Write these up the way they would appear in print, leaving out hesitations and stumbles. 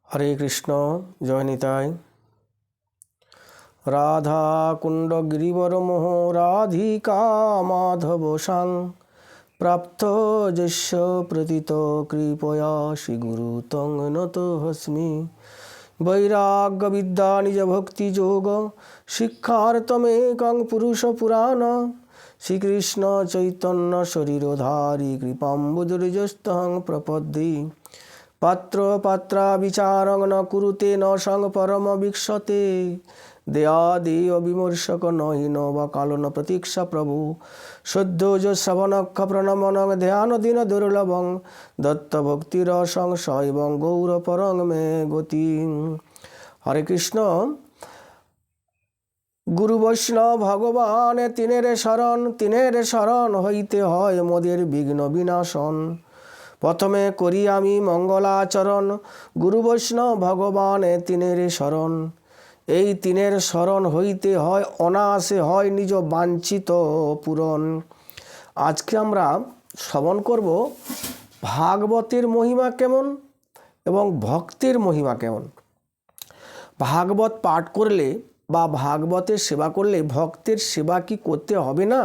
हरे कृष्ण जय निताय। राधा कुंड गिरिवर मोह राधिका माधव सांग प्राप्त जस्य प्रतित कृपया श्री गुरु तंग नत हस्मि। वैराग्य विद्या निज भक्ति योग शिक्षार्थमेकं पुरुष पुराण श्रीकृष्ण चैतन्य शरीरधारी कृपाम्बुजरिजस्तहं प्रपद्ये। पात्र पात्रा विचारं न कुरुते न संग परम वीक्षते दया देय विमर्शक नहि न वा कालो न प्रतीक्षा प्रभु शुद्धोज श्रवणक्ष प्रणमन ध्यान दिन दुर्लभं दत्त भक्तिरसं शैवं गौर परं मे गति। हरे कृष्ण। गुरु वैष्णव भगवान तिनेर शरण हईते हय मोদের বিঘ্ন বিনাশন। प्रथमे करी आमी मंगलाचरण गुरु वैष्णव भगवान तिनेर शरण। এই তিনের শরণ হইতে হয় অনায়াসে হয় নিজ বাঞ্ছিত পূরণ। আজকে আমরা শ্রবণ করব ভাগবতের মহিমা কেমন এবং ভক্তের মহিমা কেমন। ভাগবত পাঠ করলে বা ভাগবতের সেবা করলে ভক্তের সেবা কি করতে হবে না,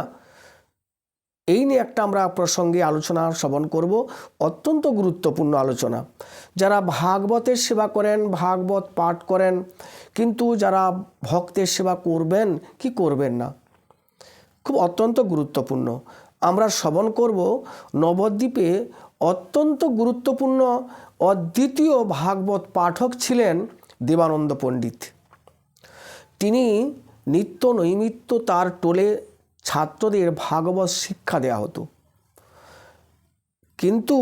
এই নিয়ে একটা আমরা প্রসঙ্গে আলোচনা শ্রবণ করব। অত্যন্ত গুরুত্বপূর্ণ আলোচনা। যারা ভাগবতের সেবা করেন, ভাগবত পাঠ করেন, কিন্তু যারা ভক্তের সেবা করবেন কি করবেন না, খুব অত্যন্ত গুরুত্বপূর্ণ। আমরা শ্রবণ করব নবদ্বীপে অত্যন্ত গুরুত্বপূর্ণ অদ্বিতীয় ভাগবত পাঠক ছিলেন দেবানন্দ পণ্ডিত। তিনি নিত্য নৈমিত্য তার টোলে ছাত্রদের ভাগবত শিক্ষা দেয়া হতো। কিন্তু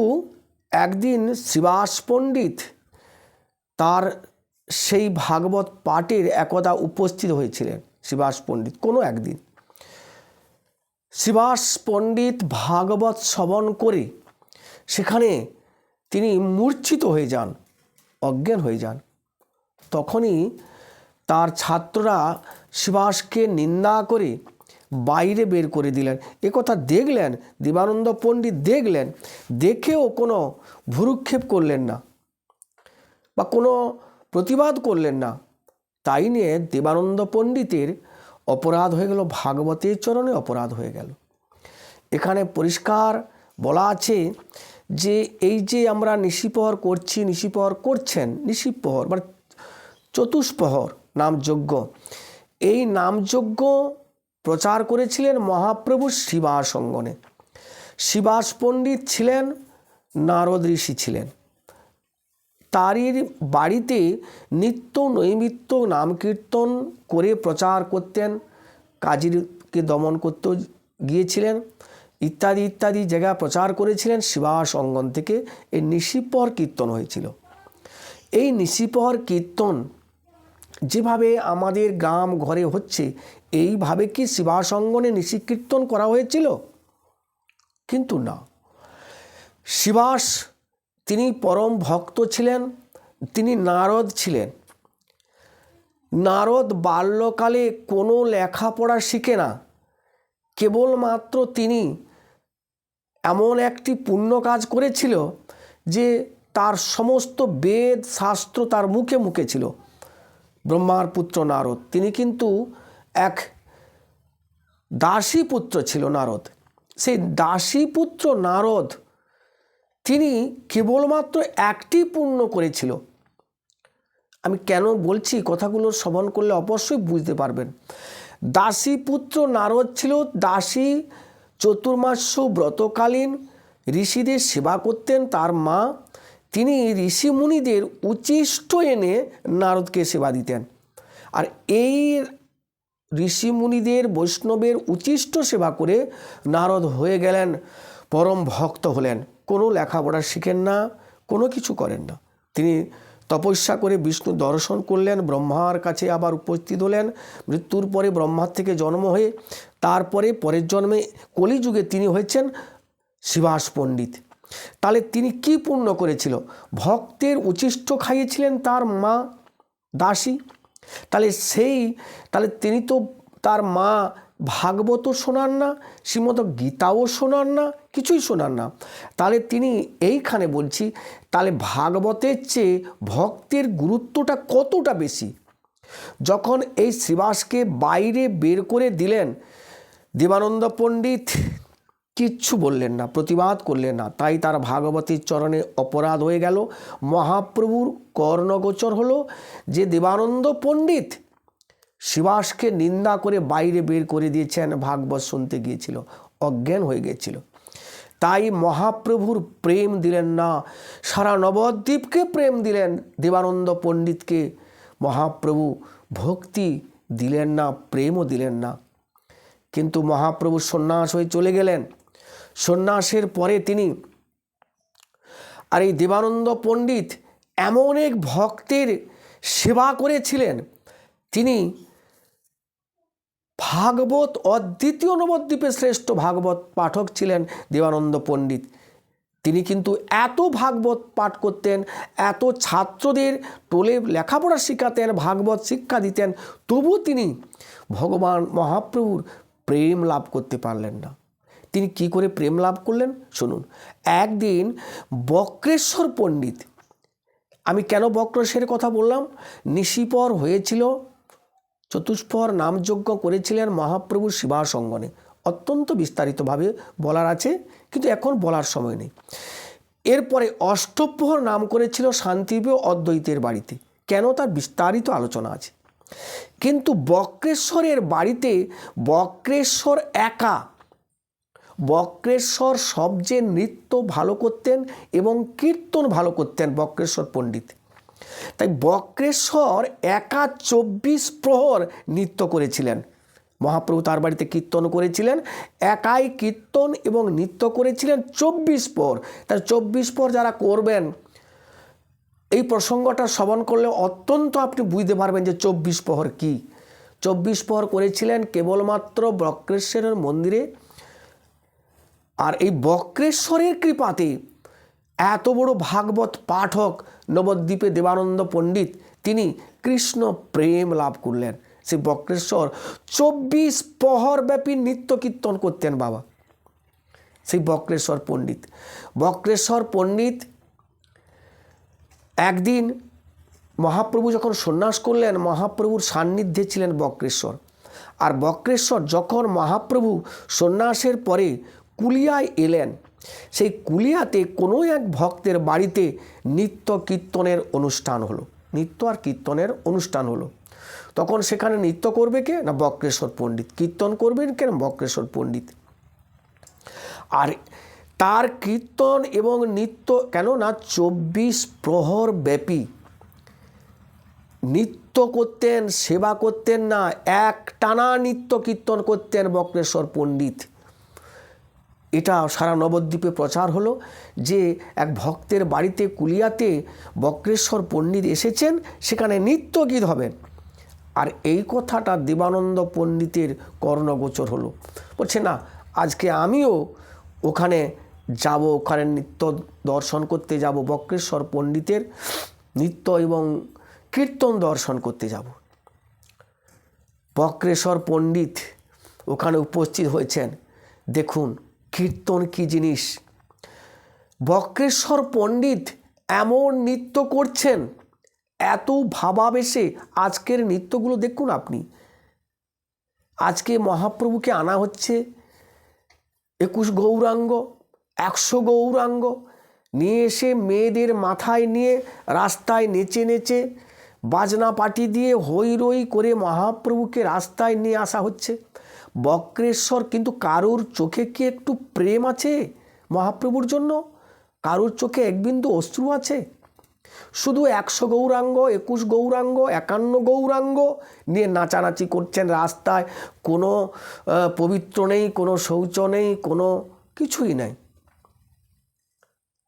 একদিন শ্রীবাস পণ্ডিত তার সেই ভাগবত পাঠের একদা উপস্থিত হয়েছিলেন। শ্রীবাস পণ্ডিত কোনো একদিন শ্রীবাস পণ্ডিত ভাগবত শ্রবণ করে সেখানে তিনি মূর্ছিত হয়ে যান, অজ্ঞান হয়ে যান। তখনই তার ছাত্ররা শ্রীবাসকে নিন্দা করে বাইরে বের করে দিলেন। একথা দেখলেন দেবানন্দ পণ্ডিত, দেখলেন, দেখেও কোনো ভ্রুক্ষেপ করলেন না বা কোনো প্রতিবাদ করলেন না। তাই নিয়ে দেবানন্দ পণ্ডিতের অপরাধ হয়ে গেল, ভাগবতের চরণে অপরাধ হয়ে গেল। এখানে পরিষ্কার বলা আছে যে এই যে আমরা নিশিপ্রহর করছি, নিশিপ্রহর করছেন, নিশিপ্রহর মানে চতুষ্প্রহর নামযজ্ঞ, এই নামযজ্ঞ প্রচার করেছিলেন মহাপ্রভু শ্রীবাস অঙ্গনে। শ্রীবাস পণ্ডিত ছিলেন, নারদ ঋষি ছিলেন। তারই বাড়িতে নিত্য নৈমিত্য নাম কীর্তন করে প্রচার করতেন, কাজীকে দমন করতে গিয়েছিলেন, ইত্যাদি ইত্যাদি জায়গা প্রচার করেছিলেন। শ্রীবাস অঙ্গন থেকে এই নিশিপ্রহর কীর্তন হয়েছিল। এই নিশিপ্রহর কীর্তন যেভাবে আমাদের গ্রাম ঘরে হচ্ছে, এইভাবে কি শ্রীবাস অঙ্গনে নিশি কীর্তন করা হয়েছিল? কিন্তু না। শ্রীবাস তিনি পরম ভক্ত ছিলেন, তিনি নারদ ছিলেন। নারদ বাল্যকালে কোনো লেখাপড়া শিখে না, কেবলমাত্র তিনি এমন একটি পুণ্য কাজ করেছিল যে তার সমস্ত বেদ শাস্ত্র তার মুখে মুখে ছিল। ব্রহ্মার পুত্র নারদ, তিনি কিন্তু এক দাসী পুত্র ছিল নারদ। সেই দাসী পুত্র নারদ তিনি কেবলমাত্র একটি পুণ্য করেছিল। আমি কেন বলছি, কথাগুলো শ্রবণ করলে অবশ্যই বুঝতে পারবেন। দাসী পুত্র নারদ ছিল দাসী, চতুর্মাস্য ব্রতকালীন ঋষিদের সেবা করতেন তার মা। তিনি ঋষিমুনিদের উচ্ছিষ্ট এনে নারদকে সেবা দিতেন। আর এই ঋষিমুনিদের বৈষ্ণবের উচ্ছিষ্ট সেবা করে নারদ হয়ে গেলেন, পরম ভক্ত হলেন। কোনো লেখাপড়া শিখেন না, কোনো কিছু করেন না। তিনি তপস্যা করে বিষ্ণু দর্শন করলেন, ব্রহ্মার কাছে আবার উপস্থিত হলেন। মৃত্যুর পরে ব্রহ্মার থেকে জন্ম হয়ে তারপরে পরের জন্মে কলিযুগে তিনি হয়েছেন শ্রীবাস পণ্ডিত। তাহলে তিনি কি পুণ্য করেছিল? ভক্তের উচ্ছিষ্ট খাইয়েছিলেন তার মা দাসী। তাহলে তিনি তো তার মা ভাগবতও শোনান না, শ্রীমদ্ গীতাও শোনান না, কিছুই শোনান না। তাহলে তিনি এইখানে বলছি, তাহলে ভাগবতের চেয়ে ভক্তের গুরুত্বটা কতটা বেশি। যখন এই শ্রীবাসকে বাইরে বের করে দিলেন, দেবানন্দ পণ্ডিত কিচ্ছু বললেন না, প্রতিবাদ করলেন না। তাই তার ভাগবতীর চরণে অপরাধ হয়ে গেল। মহাপ্রভুর কর্ণগোচর হলো যে দেবানন্দ পণ্ডিত শ্রীবাসকে নিন্দা করে বাইরে বের করে দিয়েছেন, ভাগবত শুনতে গিয়েছিল, অজ্ঞান হয়ে গিয়েছিল। তাই মহাপ্রভুর প্রেম দিলেন না, সারা নবদ্বীপকে প্রেম দিলেন, দেবানন্দ পণ্ডিতকে মহাপ্রভু ভক্তি দিলেন না, প্রেমও দিলেন না। কিন্তু মহাপ্রভু সন্ন্যাস হয়ে চলে গেলেন। সন্ন্যাসের পরে তিনি, আর এই দেবানন্দ পণ্ডিত এমন এক ভক্তের সেবা করেছিলেন, তিনি ভাগবত অদ্বিতীয় নবদ্বীপের শ্রেষ্ঠ ভাগবত পাঠক ছিলেন দেবানন্দ পণ্ডিত। তিনি কিন্তু এত ভাগবত পাঠ করতেন, এত ছাত্রদের টোলে লেখাপড়া শেখাতেন, ভাগবত শিক্ষা দিতেন, তবু তিনি ভগবান মহাপ্রভুর প্রেম লাভ করতে পারলেন না। তিনি কি করে প্রেম লাভ করলেন শুনুন। একদিন বক্রেশ্বর পণ্ডিত, আমি কেন বক্রেশ্বরের কথা বললাম, নিশিপর হয়েছিল, চতুষ্পর নামযজ্ঞ করেছিলেন মহাপ্রভু শিবাস অঙ্গনে, অত্যন্ত বিস্তারিতভাবে বলার আছে, কিন্তু এখন বলার সময় নেই। এরপরে অষ্টপ্রহর নাম করেছিল শান্তিপ্রিয় অদ্বৈতের বাড়িতে, কেন তার বিস্তারিত আলোচনা আছে। কিন্তু বক্রেশ্বরের বাড়িতে বক্রেশ্বর একা, বক্রেশ্বর সবচেয়ে নৃত্য ভালো করতেন এবং কীর্তন ভালো করতেন বক্রেশ্বর পণ্ডিত। তাই বক্রেশ্বর একা 24 প্রহর নৃত্য করেছিলেন। মহাপ্রভু তার বাড়িতে কীর্তন করেছিলেন, একাই কীর্তন এবং নৃত্য করেছিলেন 24 প্রহর। তাই 24 প্রহর যারা করবেন, এই প্রসঙ্গটা শ্রবণ করলে অত্যন্ত আপনি বুঝতে পারবেন যে 24 প্রহর কী। 24 প্রহর করেছিলেন কেবলমাত্র বক্রেশ্বরের মন্দিরে। আর এই বক্রেশ্বরের কৃপাতে এত বড় ভাগবত পাঠক নবদ্বীপে দেবানন্দ পণ্ডিত, তিনি কৃষ্ণ প্রেম লাভ করলেন। সেই বক্রেশ্বর 24 প্রহর ব্যাপী নৃত্য কীর্তন করতেন বাবা, সেই বক্রেশ্বর পণ্ডিত। বক্রেশ্বর পণ্ডিত একদিন মহাপ্রভু যখন সন্ন্যাস করলেন, মহাপ্রভুর সান্নিধ্যে ছিলেন বক্রেশ্বর। আর বক্রেশ্বর যখন মহাপ্রভু সন্ন্যাসের পরে কুলিয়ায় এলেন, সেই কুলিয়াতে কোনো এক ভক্তের বাড়িতে নিত্য কীর্তনের অনুষ্ঠান হলো, নৃত্য আর কীর্তনের অনুষ্ঠান হলো। তখন সেখানে নৃত্য করবে কে না বক্রেশ্বর পণ্ডিত, কীর্তন করবেন কেন বক্রেশ্বর পণ্ডিত। আর তার কীর্তন এবং নৃত্য কেন না 24 প্রহর ব্যাপী নৃত্য করতেন, সেবা করতেন না, এক টানা নৃত্য কীর্তন করতেন বক্রেশ্বর পণ্ডিত। এটা সারা নবদ্বীপে প্রচার হলো যে এক ভক্তের বাড়িতে কুলিয়াতে বক্রেশ্বর পণ্ডিত এসেছেন, সেখানে নৃত্য গীত হবে। আর এই কথাটা দেবানন্দ পণ্ডিতের কর্ণগোচর হলো। বলছে না, আজকে আমিও ওখানে যাব, ওখানে নৃত্য দর্শন করতে যাব, বক্রেশ্বর পণ্ডিতের নৃত্য এবং কীর্তন দর্শন করতে যাব। বক্রেশ্বর পণ্ডিত ওখানে উপস্থিত হয়েছেন। দেখুন কীর্তন কি জিনিস। বক্রেশ্বর পণ্ডিত এমন নৃত্য করছেন, এত ভাবাবেশে। আজকের নৃত্যগুলো দেখুন আপনি, আজকে মহাপ্রভুকে আনা হচ্ছে 21 গৌরাঙ্গ, 100 গৌরাঙ্গ নিয়ে এসে মেয়েদের মাথায় নিয়ে রাস্তায় নেচে নেচে বাজনা পাটি দিয়ে হই রই করে মহাপ্রভুকে রাস্তায় নিয়ে আসা হচ্ছে। বক্রেশ্বর কিন্তু কারুর চোখে কি একটু প্রেম আছে মহাপ্রভুর জন্য? কারুর চোখে এক বিন্দু অশ্রু আছে? শুধু 100 গৌরাঙ্গ, 21 গৌরাঙ্গ, 51 গৌরাঙ্গ নিয়ে নাচানাচি করছেন রাস্তায়। কোনো পবিত্র নেই, কোনো শৌচ নেই, কোনো কিছুই নাই।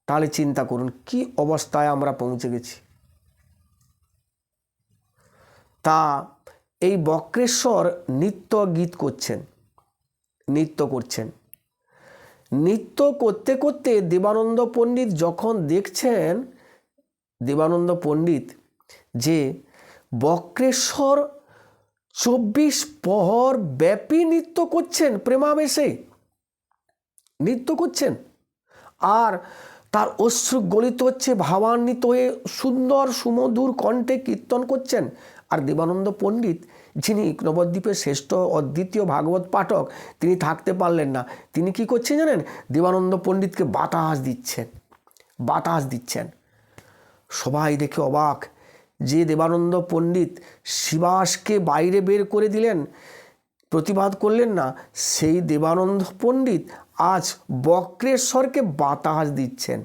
তাহলে চিন্তা করুন কি অবস্থায় আমরা পৌঁছে গেছি। তা এই বক্রেশ্বর নৃত্য গীত করছেন, নৃত্য করছেন। নৃত্য করতে করতে দেবানন্দ পণ্ডিত যখন দেখছেন, দেবানন্দ পণ্ডিত যে বক্রেশ্বর 24 প্রহর ব্যাপী নৃত্য করছেন, প্রেমাবেশে নৃত্য করছেন, আর তার অশ্রু গলিত হচ্ছে, ভাবান্বিত হয়ে সুন্দর সুমধুর কণ্ঠে কীর্তন করছেন। আর দেবানন্দ পণ্ডিত, যিনি নবদ্বীপের শ্রেষ্ঠ অদ্বিতীয় ভাগবত পাঠক, তিনি থাকতে পারলেন না। তিনি কি করছেন জানেন? দেবানন্দ পণ্ডিতকে বাতাস দিচ্ছেন, বাতাস দিচ্ছেন। সবাই দেখে অবাক যে দেবানন্দ পণ্ডিত শিবাসকে বাইরে বের করে দিলেন, প্রতিবাদ করলেন না, সেই দেবানন্দ পণ্ডিত আজ বক্রেশ্বরকে বাতাস দিচ্ছেন।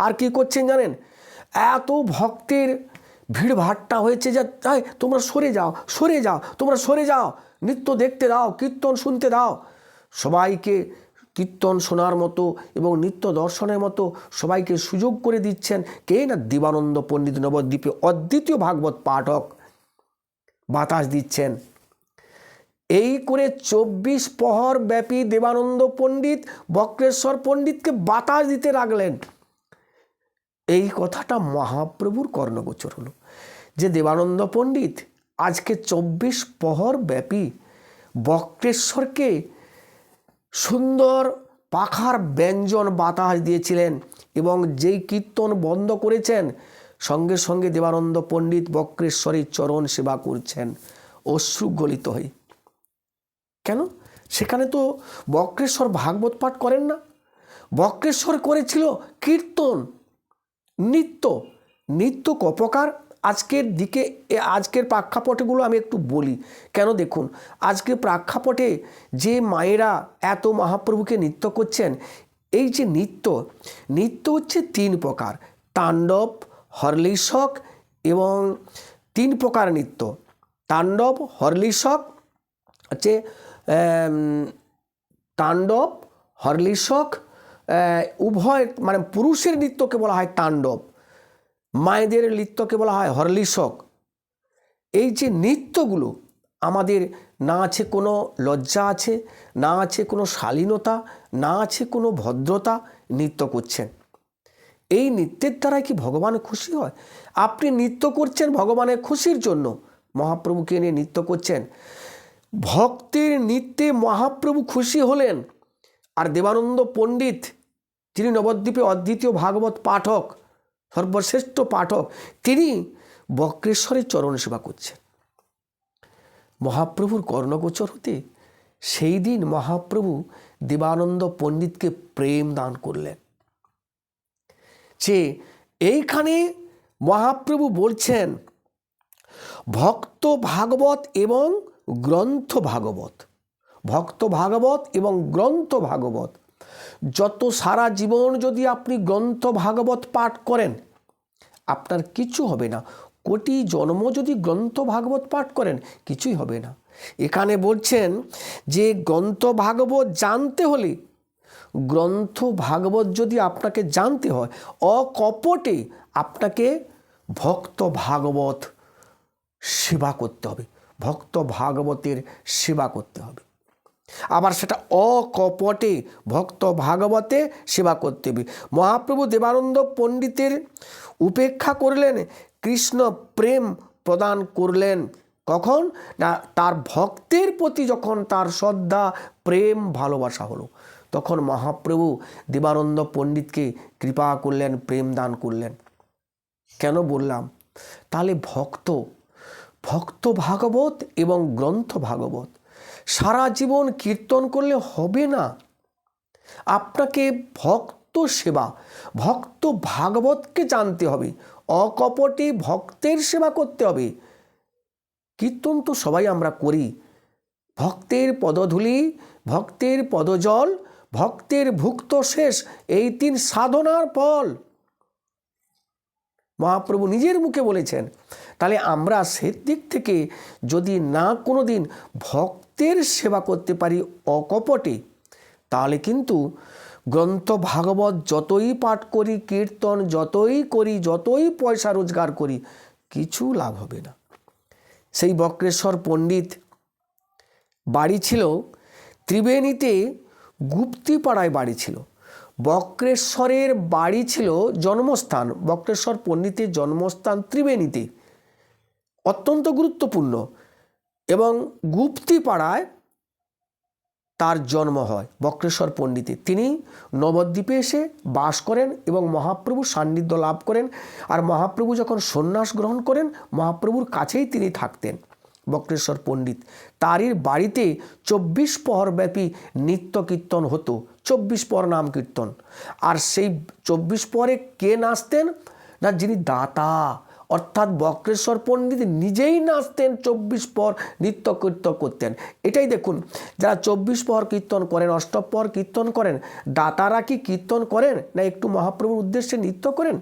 আর কি করছেন জানেন? এত ভক্তের ভিড়ভাট্টা হয়েছে যে তোমরা সরে যাও, সরে যাও, তোমরা সরে যাও, নৃত্য দেখতে দাও, কীর্তন শুনতে দাও। সবাইকে কীর্তন শোনার মতো এবং নিত্য দর্শনের মতো সবাইকে সুযোগ করে দিচ্ছেন কে না? দেবানন্দ পণ্ডিত, নবদ্বীপে অদ্বিতীয় ভাগবত পাঠক, বাতাস দিচ্ছেন। এই করে 24 প্রহর ব্যাপী দেবানন্দ পণ্ডিত বক্রেশ্বর পণ্ডিতকে বাতাস দিতে লাগলেন। এই কথাটা মহাপ্রভুর কর্ণগোচর হলো যে দেবানন্দ পণ্ডিত আজকে 24 প্রহর ব্যাপী বক্রেশ্বরকে সুন্দর পাখার ব্যঞ্জন বাতাস দিয়েছিলেন, এবং যেই কীর্তন বন্ধ করেছেন সঙ্গে সঙ্গে দেবানন্দ পণ্ডিত বক্রেশ্বরের চরণ সেবা করছেন অশ্রু গলিত হয়ে। কেন? সেখানে তো বক্রেশ্বর ভাগবত পাঠ করেন না, বক্রেশ্বর করেছিল কীর্তন, নৃত্য। নৃত্য কপকার আজকের প্রেক্ষাপটগুলো আমি একটু বলি। কেন দেখুন, আজকে প্রেক্ষাপটে যে মায়েরা এত মহাপ্রভুকে নৃত্য করছেন, এই যে নৃত্য হচ্ছে 3 প্রকার: তাণ্ডব, হরলিশক এবং 3 প্রকার নৃত্য। তাণ্ডব, হরলিশক হচ্ছে তাণ্ডব, হরলিশক উভয়, মানে পুরুষের নৃত্যকে বলা হয় তাণ্ডব, মায়েদের নৃত্যকে বলা হয় হরলিশক। এই যে নৃত্যগুলো, আমাদের না আছে কোনো লজ্জা আছে, না আছে কোনো শালীনতা, না আছে কোনো ভদ্রতা, নৃত্য করছেন। এই নৃত্যের দ্বারাই কি ভগবান খুশি হয়? আপনি নৃত্য করছেন ভগবানের খুশির জন্য, মহাপ্রভুকে নিয়ে নৃত্য করছেন। ভক্তের নৃত্যে মহাপ্রভু খুশি হলেন। আর দেবানন্দ পণ্ডিত, যিনি নবদ্বীপে অদ্বিতীয় ভাগবত পাঠক, সর্বশ্রেষ্ঠ পাঠক, তিনি বক্রেশ্বরের চরণ সেবা করছেন। মহাপ্রভুর কর্ণগোচর হতে সেই দিন মহাপ্রভু দেবানন্দ পণ্ডিতকে প্রেম দান করলেন। যে এইখানে মহাপ্রভু বলছেন ভক্ত ভাগবত এবং গ্রন্থ ভাগবত, ভক্ত ভাগবত এবং গ্রন্থ ভাগবত। যত সারা জীবন যদি আপনি গ্রন্থ ভাগবত পাঠ করেন আপনার কিছু হবে না। কোটি জন্ম যদি গ্রন্থ ভাগবত পাঠ করেন কিছুই হবে না। এখানে বলছেন যে গ্রন্থ ভাগবত জানতে হলে, গ্রন্থ ভাগবত যদি আপনাকে জানতে হয়, অকপটে আপনাকে ভক্ত ভাগবত সেবা করতে হবে, ভক্ত ভাগবতের সেবা করতে হবে। আবার সেটা অকপটে ভক্ত ভাগবতে সেবা করতে হবে। মহাপ্রভু দেবানন্দ পণ্ডিতের উপেক্ষা করলেন, কৃষ্ণ প্রেম প্রদান করলেন। কখন না তার ভক্তের প্রতি যখন তার শ্রদ্ধা, প্রেম, ভালোবাসা হলো, তখন মহাপ্রভু দেবানন্দ পণ্ডিতকে কৃপা করলেন, প্রেম দান করলেন। কেন বললাম? তাহলে ভক্ত ভাগবত এবং গ্রন্থ ভাগবত সারা জীবন কীর্তন করলে হবে না। আপনাকে ভক্ত সেবা, ভক্ত ভাগবতকে জানতে হবে, অকপটে ভক্তের সেবা করতে হবে। কীর্তন তো সবাই আমরা করি, ভক্তের পদধূলি, ভক্তের পদজল, ভক্তের ভুক্ত শেষ, এই 3 সাধনার ফল মহাপ্রভু নিজের মুখে বলেছেন। তাহলে আমরা সেদিক থেকে যদি না কোনো দিন ভক্তের সেবা করতে পারি অকপটে, তাহলে কিন্তু গ্রন্থ ভাগবত যতই পাঠ করি, কীর্তন যতই করি, যতই পয়সা রোজগার করি, কিছু লাভ হবে না। সেই বক্রেশ্বর পণ্ডিত বাড়ি ছিল ত্রিবেণীতে, গুপ্তিপাড়ায় বাড়ি ছিল। বক্রেশ্বরের বাড়ি ছিল জন্মস্থান, বক্রেশ্বর পণ্ডিতের জন্মস্থান ত্রিবেণীতে, অত্যন্ত গুরুত্বপূর্ণ। এবং গুপ্তিপাড়ায় তার জন্ম হয় বক্রেশ্বর পণ্ডিতের। তিনি নবদ্বীপে এসে বাস করেন এবং মহাপ্রভুর সান্নিধ্য লাভ করেন। আর মহাপ্রভু যখন সন্ন্যাস গ্রহণ করেন, মহাপ্রভুর কাছেই তিনি থাকতেন বক্রেশ্বর পণ্ডিত। তারই বাড়িতে 24 প্রহর ব্যাপী নিত্য কীর্তন হতো, 24 প্রহর নাম কীর্তন। আর সেই 24 প্রহরে কে নাচতেন না, যিনি দাতা, অর্থাৎ বক্রেশ্বর পণ্ডিত নিজেই নাচতেন, 24 প্রহর নিত্য কীর্তন করতেন। এটাই দেখুন, যারা 24 প্রহর কীর্তন করেন, অষ্টপ্রহর কীর্তন করেন, দাতারা কি কীর্তন করেন না একটু মহাপ্রভুর উদ্দেশ্যে নৃত্য করেন?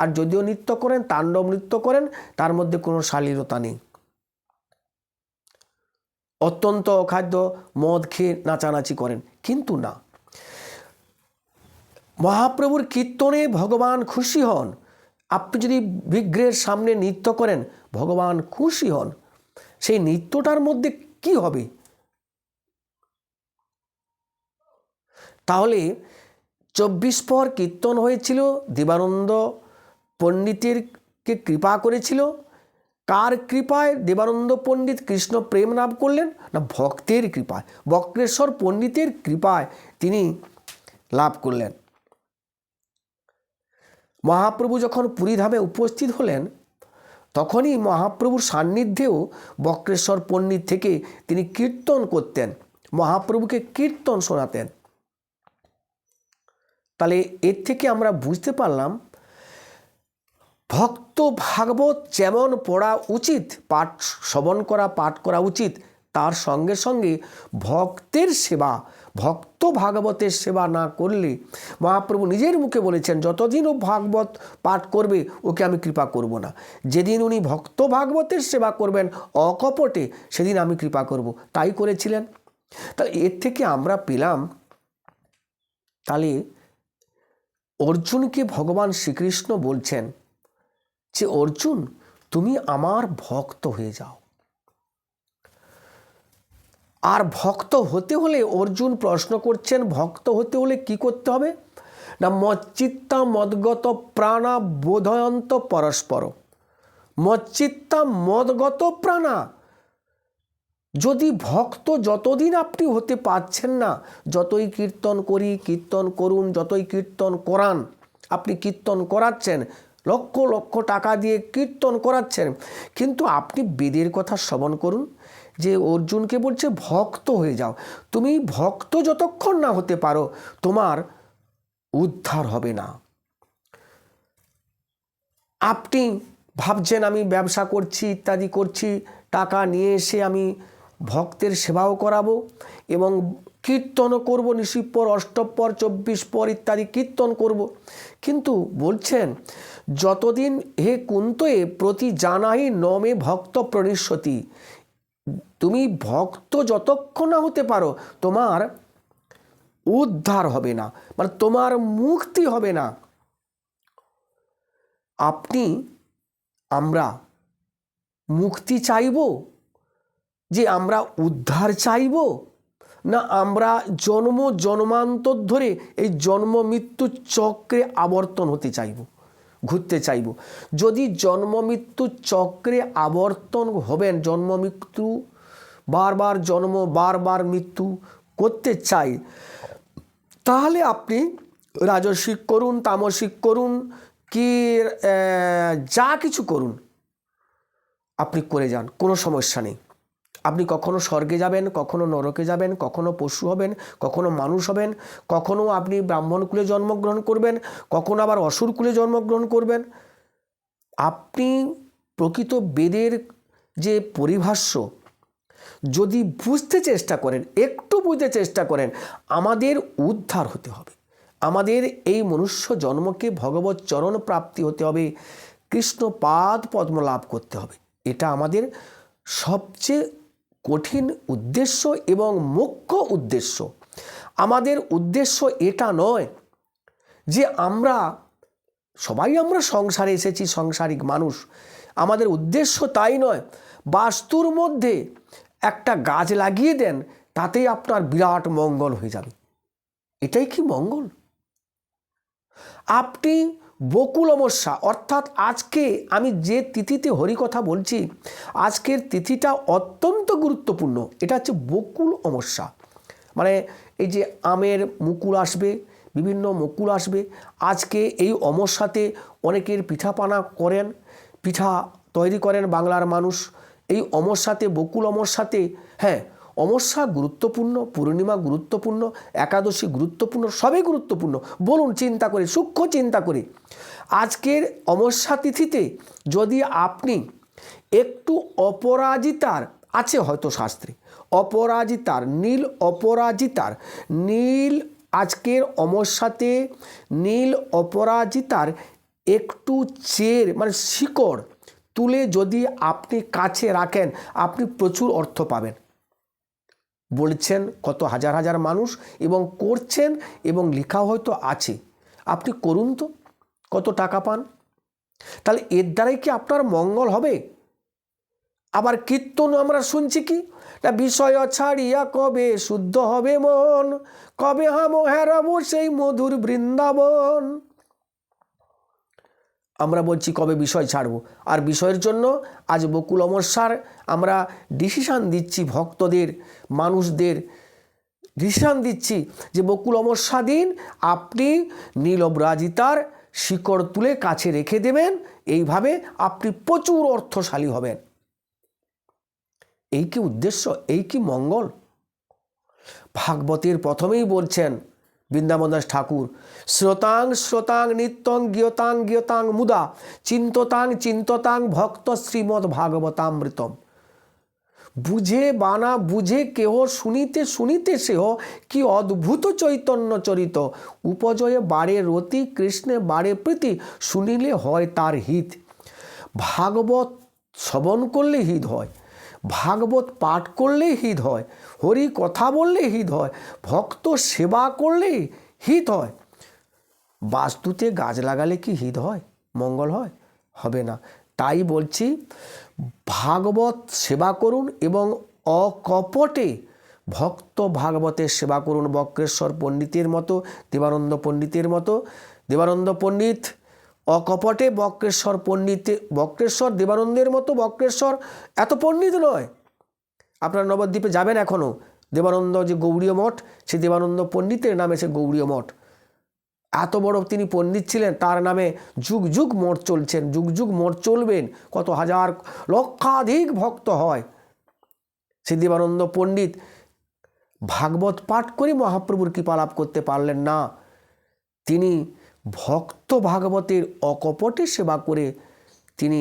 আর যদিও নৃত্য করেন, তাণ্ডব নৃত্য করেন, তার মধ্যে কোনো শালীনতা নেই, অত্যন্ত অখাদ্য মদ খেয়ে নাচানাচি করেন। কিন্তু না, মহাপ্রভুর কীর্তনে ভগবান খুশি হন। আপনি যদি বিগ্রহের সামনে নৃত্য করেন, ভগবান খুশি হন। সেই নৃত্যটার মধ্যে কি হবে? তাহলে 24 প্রহর কীর্তন হয়েছিল, দেবানন্দ পণ্ডিতেরকে কৃপা করেছিল। কার কৃপায় দেবানন্দ পণ্ডিত কৃষ্ণ প্রেম লাভ করলেন? না, ভক্তের কৃপায়, বক্রেশ্বর পণ্ডিতের কৃপায় তিনি লাভ করলেন। মহাপ্রভু যখন পুরীধামে উপস্থিত হলেন, তখনই মহাপ্রভুর সান্নিধ্যেও বক্রেশ্বর পণ্ডিত থেকে তিনি কীর্তন করতেন, মহাপ্রভুকে কীর্তন শোনাতেন। তাহলে এর থেকে আমরা বুঝতে পারলাম, ভক্ত ভাগবত যেমন পড়া উচিত, পাঠ শ্রবণ করা, পাঠ করা উচিত, তার সঙ্গে সঙ্গে ভক্তের সেবা, ভক্ত ভাগবতের সেবা না করলে, মহাপ্রভু নিজের মুখে বলেছেন, যতদিন ও ভাগবত পাঠ করবে ওকে আমি কৃপা করব না। যেদিন উনি ভক্ত ভাগবতের সেবা করবেন অকপটে, সেদিন আমি কৃপা করব। তাই করেছিলেন। তাহলে এর থেকে আমরা পেলাম, তাহলে অর্জুনকে ভগবান শ্রীকৃষ্ণ বলছেন যে, অর্জুন তুমি আমার ভক্ত হয়ে যাও। আর ভক্ত হতে হলে অর্জুন প্রশ্ন করছেন, ভক্ত হতে হলে কি করতে হবে না, মচ্চিত্তা মদগত প্রাণা বোধয়ন্ত পরস্পর। মচ্চিত্তা মদগত প্রাণা। যদি ভক্ত যতদিন আপনি হতে পারছেন না, যতই কীর্তন করি, কীর্তন করুন, যতই কীর্তন করান, আপনি কীর্তন করাচ্ছেন, লক্ষ লক্ষ টাকা দিয়ে কীর্তন করাচ্ছেন, কিন্তু আপনি বেদের কথা শ্রবণ করুন। যে অর্জুনকে বলছে ভক্ত হয়ে যাও। তুমি ভক্ত যতক্ষণ না হতে পারো, তোমার উদ্ধার হবে না। আপনি ভাবছেন আমি ব্যবসা করছি, ইত্যাদি করছি, টাকা নিয়ে এসে আমি ভক্তের সেবাও করাবো এবং কীর্তনও করব, নিশিপ্পর, অষ্টপ্পর, 24 পর ইত্যাদি কীর্তন করব। কিন্তু বলছেন, যতদিন হে কুন্তয়ে প্রতি জানাই নমে ভক্ত প্রণিষ্যতি। তুমি ভক্ত যতক্ষণ না হতে পারো, তোমার উদ্ধার হবে না, মানে তোমার মুক্তি হবে না। আমরা মুক্তি চাইব, যে আমরা উদ্ধার চাইব, না আমরা জন্ম জন্মান্তর ধরে এই জন্ম মৃত্যু চক্রে আবর্তন হতে চাইব, ঘুরতে চাইব? যদি জন্ম মৃত্যু চক্রে আবর্তন হবেন, জন্ম মৃত্যু, বারবার জন্ম বারবার মৃত্যু করতে চাই, তাহলে আপনি রাজসিক করুন, তামসিক করুন, কি যা কিছু করুন, আপনি করে যান, কোনো সমস্যা নেই। আপনি কখনো স্বর্গে যাবেন, কখনো নরকে যাবেন, কখনো পশু হবেন, কখনো মানুষ হবেন, কখনো আপনি ব্রাহ্মণ কুলে জন্মগ্রহণ করবেন, কখনো আবার অসুর কুলে জন্মগ্রহণ করবেন। আপনি প্রকৃত বেদের যে পরিভাষ্য যদি বুঝতে চেষ্টা করেন, একটু বুঝতে চেষ্টা করেন, আমাদের উদ্ধার হতে হবে, আমাদের এই মনুষ্য জন্মকে ভগবত চরণ প্রাপ্তি হতে হবে, কৃষ্ণ পাদ পদ্ম লাভ করতে হবে। এটা আমাদের সবচেয়ে কঠিন উদ্দেশ্য এবং মুখ্য উদ্দেশ্য। আমাদের উদ্দেশ্য এটা নয় যে আমরা সংসারে এসেছি, সাংসারিক মানুষ, আমাদের উদ্দেশ্য তাই নয়। বাস্তুর মধ্যে একটা গাছ লাগিয়ে দেন, তাতেই আপনার বিরাট মঙ্গল হয়ে যাবে। এটাই কি মঙ্গল? আপনি বকুল অমাবস্যা, অর্থাৎ আজকে আমি যে তিথিতে হরিকথা বলছি, আজকের তিথিটা অত্যন্ত গুরুত্বপূর্ণ। এটা হচ্ছে বকুল অমাবস্যা। মানে এই যে আমের মুকুল আসবে, বিভিন্ন মুকুল আসবে, আজকে এই অমাবস্যাতে অনেকের পিঠাপানা করেন, পিঠা তৈরি করেন বাংলার মানুষ। এই অমাবস্যাতে, বকুল অমাবস্যাতে, হ্যাঁ, অমাবস্যা গুরুত্বপূর্ণ, পূর্ণিমা গুরুত্বপূর্ণ, একাদশী গুরুত্বপূর্ণ, সবই গুরুত্বপূর্ণ। বলুন চিন্তা করে, সূক্ষ্ম চিন্তা করে, আজকের অমাবস্যা তিথিতে যদি আপনি একটু অপরাজিতার, আছে হয়তো শাস্ত্রে, অপরাজিতার, নীল অপরাজিতার, নীল, আজকের অমাবস্যাতে নীল অপরাজিতার একটু চের মানে শিকড় তুলে যদি আপনি কাছে রাখেন, আপনি প্রচুর অর্থ পাবেন। বলছেন কত হাজার হাজার মানুষ, এবং করছেন, এবং লেখা হয়তো আছে। আপনি করুন তো, কত টাকা পান। তাহলে এর দ্বারাই কি আপনার মঙ্গল হবে? আবার কীর্তন আমরা শুনছি কি না, বিষয় ছাড়িয়া কবে শুদ্ধ হবে মন, কবে হাম হেরাবো সেই মধুর বৃন্দাবন। আমরা বলছি কবে বিষয় ছাড়বো, আর বিষয়ের জন্য আজ বকুল অমাবস্যার আমরা ডিসিশান দিচ্ছি, ভক্তদের, মানুষদের ডিসিশান দিচ্ছি যে বকুল অমাবস্যা দিন আপনি নীল অপরাজিতার শিকড় তুলে কাছে রেখে দেবেন। এইভাবে আপনি প্রচুর অর্থশালী হবেন। এই কি উদ্দেশ্য, এই কি মঙ্গল? ভাগবতের প্রথমেই বলছেন বৃন্দাবন দাস ঠাকুর, শ্রোতাং শ্রোতাং নিত্যং জ্ঞতাং জ্ঞতাং মুদা চিন্ততাং চিন্ততাং ভক্ত শ্রীমদ্ ভাগবতামৃতম। বুঝে বানা বুঝে কেহ, শুনিতে শুনিতে সেহ, কি অদ্ভুত চৈতন্য চরিত, উপজয়ে বাড়ে রতি, কৃষ্ণে বাড়ে প্রীতি, শুনিলে হয় তার হিত। ভাগবত শ্রবণ করলে হিত হয়, ভাগবত পাঠ করলে হিত হয়, হরি কথা বললে হিত হয়, ভক্ত সেবা করলে হিত হয়। বাস্তুতে গাছ লাগালে কি হিত হয়, মঙ্গল হয়? হবে না। তাই বলছি ভাগবত সেবা করুন এবং অকপটে ভক্ত ভাগবতের সেবা করুন। বক্রেশ্বর পণ্ডিতের মতো, দেবানন্দ পণ্ডিতের মতো। দেবানন্দ পণ্ডিত অকপটে, বক্রেশ্বর পণ্ডিত, বক্রেশ্বর দেবানন্দের মতো। বক্রেশ্বর এত পণ্ডিত নয়। আপনারা নবদ্বীপে যাবেন এখনও, দেবানন্দ যে গৌড়ীয় মঠ, সেই দেবানন্দ পণ্ডিতের নামে সে গৌড়ীয় মঠ। এত বড় তিনি পণ্ডিত ছিলেন, তার নামে যুগ যুগ মঠ চলছেন, যুগ যুগ মঠ চলবেন। কত হাজার লক্ষাধিক ভক্ত হয়। শ্রী দেবানন্দ পণ্ডিত ভাগবত পাঠ করে মহাপ্রভুর কৃপা লাভ করতে পারলেন না। তিনি ভক্ত ভাগবতের অকপটে সেবা করে তিনি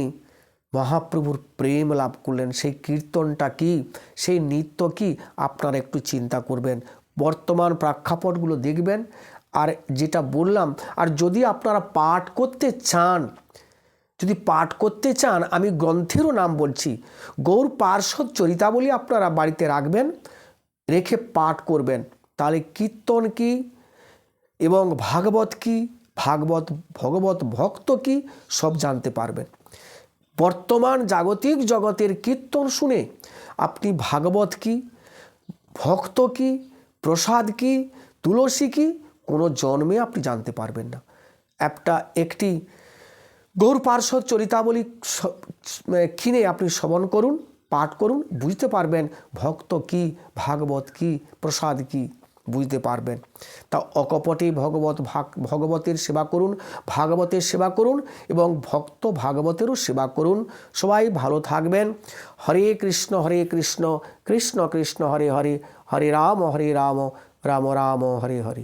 মহাপ্রভুর প্রেম লাভ করলেন। সেই কীর্তনটা কি, সেই নৃত্য কি, আপনারা একটু চিন্তা করবেন, বর্তমান প্রেক্ষাপটগুলো দেখবেন। আর যেটা বললাম, আর যদি আপনারা পাঠ করতে চান, যদি পাঠ করতে চান, আমি গ্রন্থেরও নাম বলছি, গৌর পার্শ্বদ চরিতাবলী আপনারা বাড়িতে রাখবেন, রেখে পাঠ করবেন। তাহলে কীর্তন কি এবং ভাগবত কি, ভগবত ভক্ত কি, সব জানতে পারবেন। বর্তমান জাগতিক জগতের কীর্তন শুনে আপনি ভাগবত কি, ভক্ত কি, প্রসাদ কি, তুলসী কি, কোনো জন্মে আপনি জানতে পারবেন না। একটি গৌর পার্শ্বদ চরিতাবলী কিনে আপনি শ্রবণ করুন, পাঠ করুন, বুঝতে পারবেন ভক্ত কি, ভাগবত কি, প্রসাদ কি, বুঝতে পারবেন। তা অকপটে ভগবতের সেবা করুন, ভাগবতের সেবা করুন এবং ভক্ত ভাগবতেরও সেবা করুন। সবাই ভালো থাকবেন। হরে কৃষ্ণ কৃষ্ণ কৃষ্ণ হরে হরে, হরে রাম রাম রাম হরে হরে।